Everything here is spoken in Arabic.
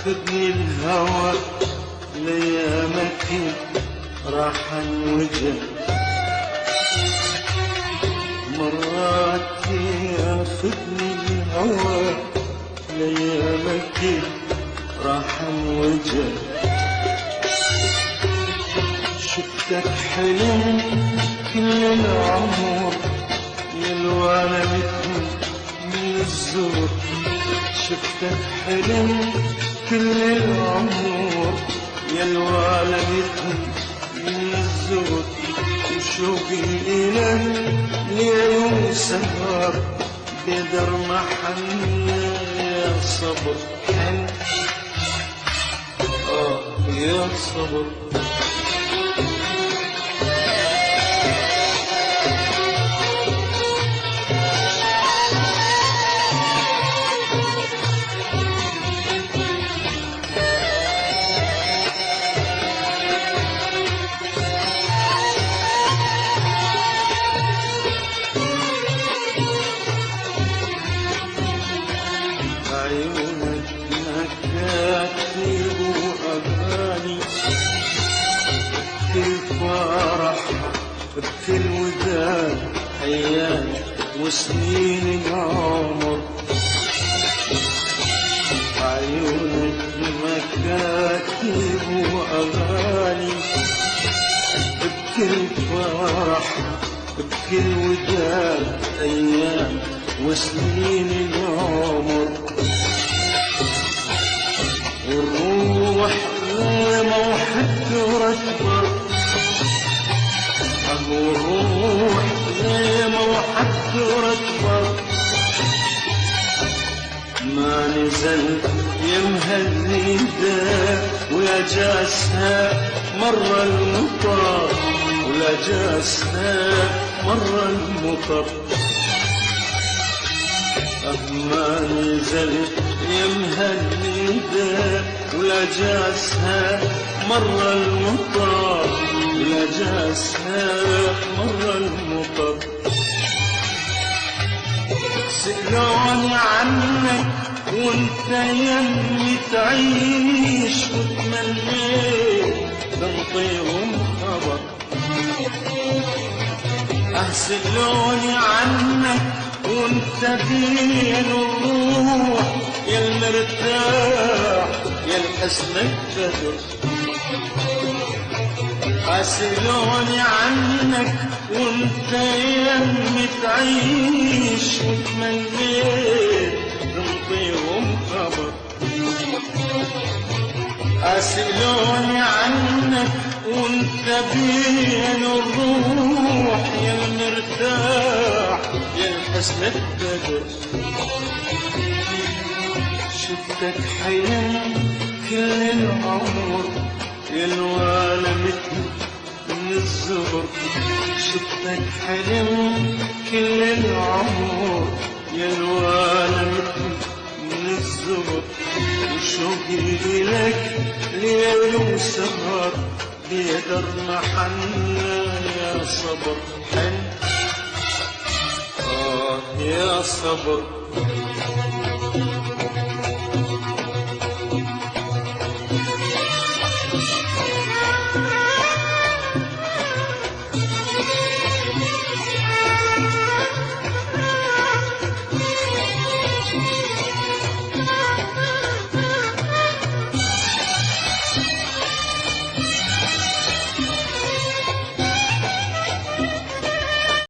ياخدني الهوى ليامك راح انوجد، مرات ياخدني الهوى ليامك راح انوجد. شفتك حلم كل العمر يلوالمتني من الزور، شفتك حلم كل العمر يلوالمتني من الزور. وشوقي إلك ليل وسهر بدر محنة يا صبر حن، يا صبر. عيونك مكاتب وأغاني بكل فرح بكل وداد أيام وسنين العمر. عيونك مكاتب وأغاني بكل فرح بكل وداد أيام وسنين العمر. والروح ما وحد ركبر، والروح ما وحد ركبر. ما نزل يمها النداء ولا جاسها مر المطر، ولا جاسها مر المطر. ما نزل يمها النداء ولا جاسها مر المطر، ولا جاسها مر المطر. سألوني عنك وانت يمي تعيش، وتمنيت تنطيهم خبر. سألوني عنك وانت بين الروح يا المرتاح يا الحسن الكدر. سألوني عنك وانت يمي تعيش، وتمنيت تنطيهم خبر. سألوني عنك وانت بين الروح يا المرتاح يا الحسن الكدر. شفتك حلم كل العمر يلوالمتني من الزهر. شفتك حلم كل العمر يلوالمتني من الزهر. وشوقي إلك ليل وسهر بيدر محنة يا صبر حن، يا صبر.